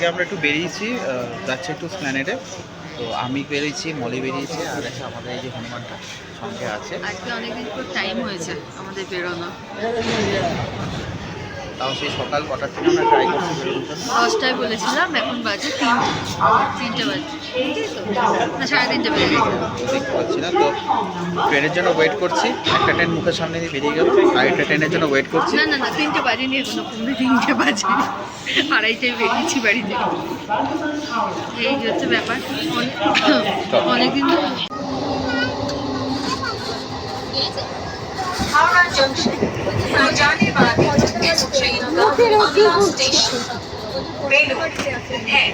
আজকে আমরা একটু বেরিয়েছি, যাচ্ছি একটু স্প্ল্যানেডে। তো আমি বেরিয়েছি, মলি বেরিয়েছে, আর একটা আমাদের এই যে হনুমানটা সঙ্গে আছে। আজকে অনেকদিন পুরো টাইম হয়েছে আমাদের বেরোনো। তাও সেই সকাল কটার থেকে আমরা ট্রাই করছি বেরোনোর জন্য। 10টায় বলেছিলাম, এখন বাজে 3টে বাজে, না 3:30 বেজে গেছে। দেখতে পাচ্ছি না তো, ট্রেনের জন্য ওয়েট করছি। একটা ট্রেন মুখের সামনে দিয়ে বেরিয়ে গেল, আর একটা ট্রেনের জন্য ওয়েট করছি। না 3টে বাজেনি এখনো, 3:30 বাজে। 2:30টায় বেরিয়েছি বাড়ি থেকে। এই হচ্ছে ব্যাপার। অনেকদিন তো हावड़ा जंक्शन पर जाने वाली इस ट्रेन का अगला स्टेशन बेलूर है।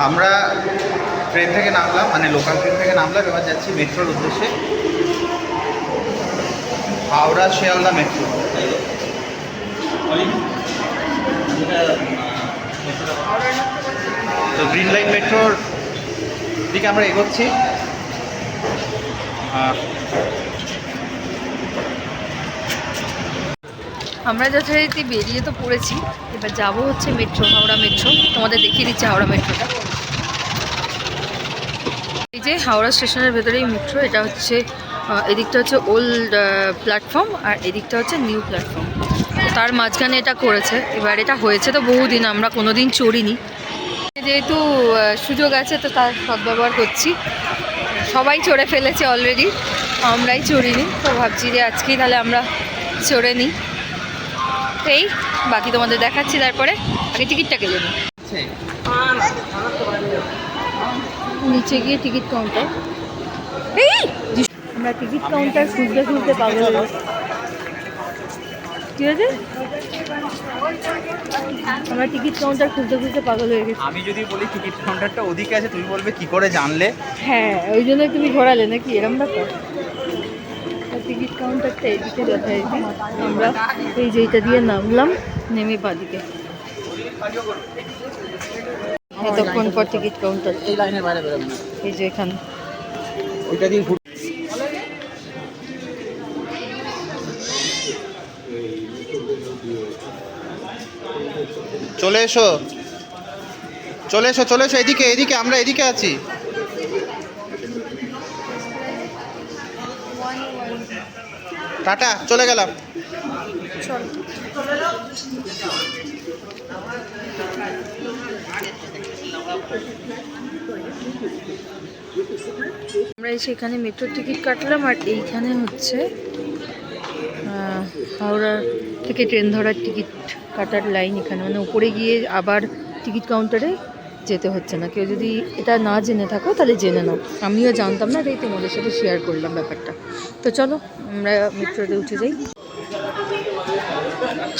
আমরা ট্রেন থেকে নামলাম, মানে লোকাল ট্রেন থেকে নামলাম, এবার যাচ্ছি মেট্রোর উদ্দেশ্যে, হাওড়া শিয়ালদা মেট্রো। তো গ্রিন লাইন মেট্রোর দিকে আমরা এগোচ্ছি। আমরা যথারীতি বেরিয়ে তো পড়েছি, এবার যাবো হচ্ছে মেট্রো, হাওড়া মেট্রো। তোমাদের দেখিয়ে দিচ্ছি হাওড়া মেট্রোটা। এই যে হাওড়া স্টেশনের ভেতরেই মেট্রো। এটা হচ্ছে এদিকটা হচ্ছে ওল্ড প্ল্যাটফর্ম, আর এদিকটা হচ্ছে নিউ প্ল্যাটফর্ম। তার মাঝখানে এটা করেছে। এবার এটা হয়েছে তো বহুদিন, আমরা কোনো দিন চড়িনি, যেহেতু সুযোগ আছে তো তার সদ্ব্যবহার করছি। সবাই চড়ে ফেলেছে অলরেডি, আমরাই চড়িনি। তো ভাবছি যে আজকেই তাহলে আমরা চড়ে নিই। এই বাকি তোমাদের দেখাচ্ছি, তারপরে আগে টিকিটটা কেটে নিই। নিচে গিয়ে টিকিট কাউন্টার, এই আমরা টিকিট কাউন্টার খুঁজতে খুঁজতে পাগল হয়ে গেছি। ঠিক আছে, আমরা টিকিট কাউন্টার খুঁজতে খুঁজতে পাগল হয়ে গেছি। আমি যদি বলি টিকিট কাউন্টারটা ওদিকে আছে, তুমি বলবে কি করে জানলে? হ্যাঁ, ওই জন্যই তুমি ঘোরালে নাকি, এরম ব্যাপার। টিকিট কাউন্টারটা এইদিকে যথারীতি। আমরা এই যে এইটা দিয়ে নামলাম, নেমে বাদিকে এতক্ষণ পর টিকিট কাউন্টার। এই লাইনের বাইরে বেরোবে না, এই যে এখানে ওইটা দিয়ে চলে এসো, চলে এসো, চলে এসো এদিকে, এদিকে আমরা এদিকে আছি। টাটা, চলে গেলাম। আমরা সেখানে মেট্রোর টিকিট কাটলাম, আর এইখানে হচ্ছে হাওড়া থেকে ট্রেন ধরার টিকিট কাটার লাইন এখানে। মানে উপরে গিয়ে আবার টিকিট কাউন্টারে যেতে হচ্ছে না। কেউ যদি এটা না জেনে থাকো তাহলে জেনে নাও, আমিও জানতাম না, তাই তোমাদের সাথে শেয়ার করলাম ব্যাপারটা। তো চলো আমরা মেট্রোতে উঠে যাই।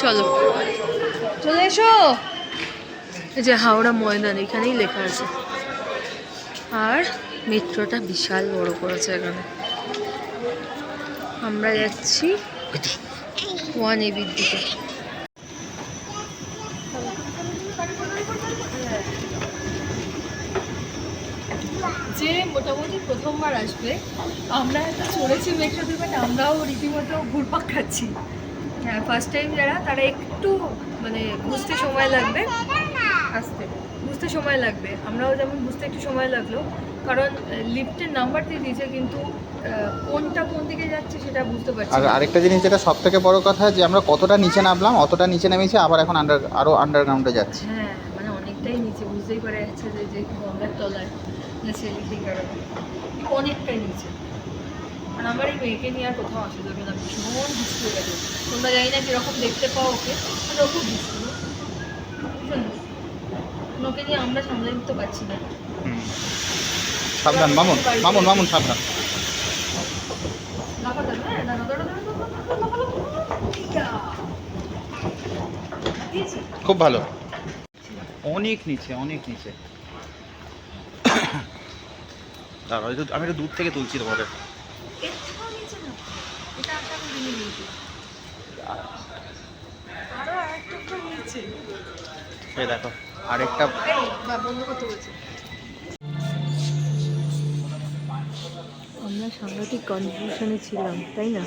চলো চলে এসো। এই যে হাওড়া ময়দান এখানেই লেখা আছে, আর মেট্রোটা বিশাল বড় করেছে এখানে। আমরা যাচ্ছি 1AB দিকে। যে মোটামুটি প্রথমবার আসবে, আমরা চড়েছি মেট্রোতে, বাট আমরাও রীতিমতো ঘুরপাক খাচ্ছি। হ্যাঁ, ফার্স্ট টাইম যারা, তারা একটু মানে বুঝতে সময় লাগবে, বুঝতে সময় লাগবে। আমরাও যেমন বুঝতে একটু সময় লাগলো, কারণ লিফটের নাম্বার দিয়ে দিয়েছে, কিন্তু কোনটা কোন দিকে যাচ্ছে সেটা বুঝতে পারছি। আর আরেকটা জিনিস যেটা সব থেকে বড় কথা, যে আমরা কতটা নিচে নামলাম, অতটা নিচে নেমেছি, আবার এখন আরও আন্ডারগ্রাউন্ডে যাচ্ছি। হ্যাঁ, মানে অনেকটাই নিচে, বুঝতেই পারা যাচ্ছে যে গঙ্গার তলায় সেলিব্রিটি কারণে অনেকটাই নিচে। আর আমার এই মেয়েকে নিয়ে আর কোথাও আসা যাবে না, ভীষণ দুষ্টু হয়ে গেছে। তোমরা জানি না কীরকম দেখতে পাও ওকে, মানে ও খুব দুষ্টু, বুঝলেন? ওকে নিয়ে আমরা সামলে নিতে পারছি না। সাবধান মামুন, মামুন মামুন সাবধান। খুব ভালো, অনেক নিচে, অনেক নিচে। দাঁড়াও, আমি একটু দূর থেকে তুলছি তোমাদের। দেখো আরেকটা বন্ধ করতে বলছি। আমরা সাংঘাতিক কনফিউশনে ছিলাম, তাই না?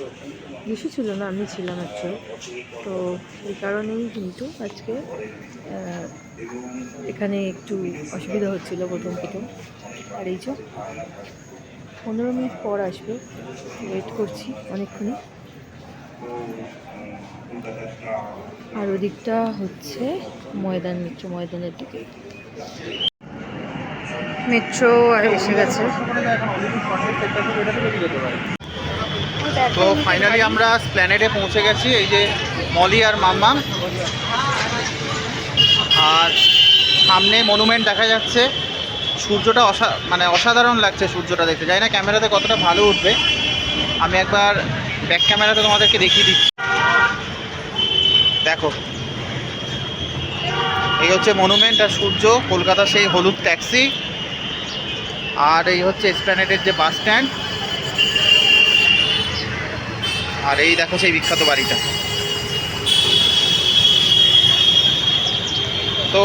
বেশি ছিল না, আমি ছিলাম অ্যাকচুয়ালি। তো এই কারণেই কিন্তু আজকে এখানে একটু অসুবিধা হচ্ছিলো প্রথম। আর এই যে 15 মিনিট পর আসবে, ওয়েট করছি অনেকক্ষণই। আর ওদিকটা হচ্ছে ময়দান, ময়দানের দিকে মেট্রো আর এসে গেছে। তো ফাইনালি আমরা স্প্ল্যানেডে পৌঁছে গেছি। এই যে মলি আর মাম্মাম, আর সামনে মনুমেন্ট দেখা যাচ্ছে। সূর্যটা অসাধারণ লাগছে সূর্যটা দেখতে। জানি না ক্যামেরাতে কতটা ভালো উঠবে, আমি একবার ব্যাক ক্যামেরাতে তোমাদেরকে দেখিয়ে দিচ্ছি। দেখো, এই হচ্ছে মনুমেন্ট আর সূর্য, কলকাতা সেই হলুদ ট্যাক্সি, আর এই হচ্ছে এসপ্ল্যানেডের যে বাস স্ট্যান্ড, আর এই দেখো সেই বিখ্যাত বাড়িটা। তো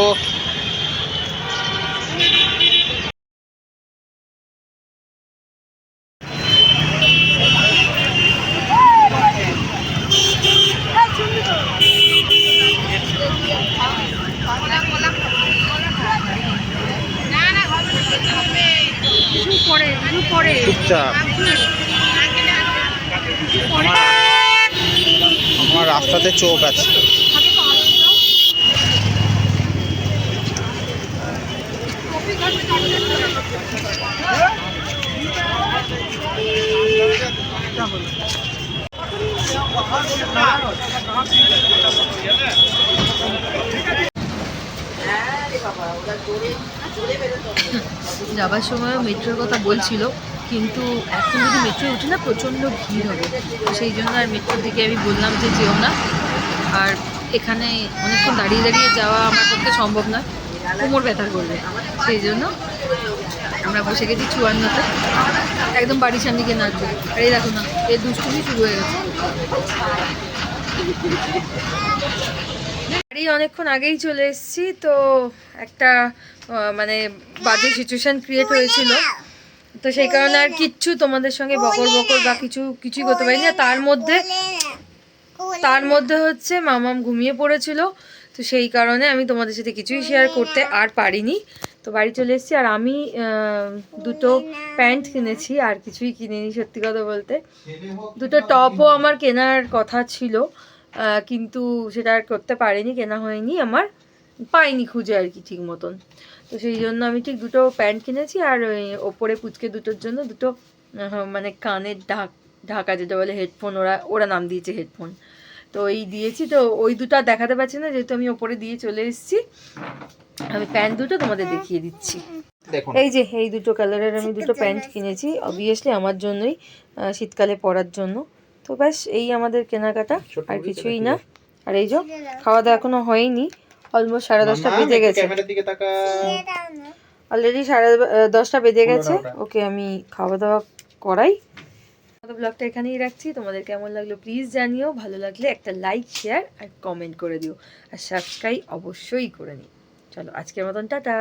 চুপচাপ, আমার রাস্তাতে চোখ আছে। যাবার সময় মেট্রোর কথা বলছিল, কিন্তু এখন যদি মেট্রো উঠে না প্রচণ্ড ভিড় হবে, তো সেই জন্য আর মেট্রোর দিকে আমি বললাম যে যেও না। আর এখানে অনেকক্ষণ দাঁড়িয়ে দাঁড়িয়ে যাওয়া আমার পক্ষে সম্ভব নয়, কোমর ব্যথা করবে, সেই জন্য আমরা বসে গেছি 54তে, একদম বাড়ির সামনে গিয়ে নাচবো। আর এই দেখো না, এই দুষ্টুমি শুরু হয়ে গেছে। বাড়ি অনেকক্ষণ আগেই চলে এসেছি, তো একটা মানে বাজে সিচুয়েশান ক্রিয়েট হয়েছিল, তো সেই কারণে আর কিচ্ছু তোমাদের সঙ্গে বকর বা কিছুই করতে পারিনি। তার মধ্যে হচ্ছে মামাম ঘুমিয়ে পড়েছিল, তো সেই কারণে আমি তোমাদের সাথে কিছুই শেয়ার করতে আর পারিনি। তো বাড়ি চলে এসেছি, আর আমি দুটো প্যান্ট কিনেছি, আর কিছুই কিনিনি সত্যি কথা বলতে। দুটো টপও আমার কেনার কথা ছিল, কিন্তু সেটা আর করতে পারিনি, কেনা হয়নি আমার, পাইনি খুঁজে আর কি ঠিক মতন। তো সেই জন্য আমি ঠিক দুটো প্যান্ট কিনেছি, আর ওপরে পুচকে দুটোর জন্য দুটো মানে কানের ঢাকা যেটা বলে হেডফোন, ওরা নাম দিয়েছে হেডফোন, তো এই দিয়েছি। তো ওই দুটো আর দেখাতে পারছি না, যেহেতু আমি ওপরে দিয়ে চলে এসেছি। আমি প্যান্ট দুটো তোমাদের দেখিয়ে দিচ্ছি। এই যে এই দুটো কালারের আমি দুটো প্যান্ট কিনেছি, অবভিয়াসলি আমার জন্যই, শীতকালে পরার জন্য। তো ব্যাস এই আমাদের কেনাকাটা, আর কিছুই না। আর এই যে খাওয়া দাওয়া এখনো হয়নি, অলমোস্ট 10:30 বেজে গেছে, অলরেডি 10:30 বেজে গেছে। ওকে আমি খাওয়া দাওয়া করাই। ব্লগটা এখানেই রাখছি। তোমাদের কেমন লাগলো প্লিজ জানিও, ভালো লাগলে একটা লাইক, শেয়ার আর কমেন্ট করে দিও, আর সাবস্ক্রাইব অবশ্যই করে নিও। চলো আজকের মতন টাটা।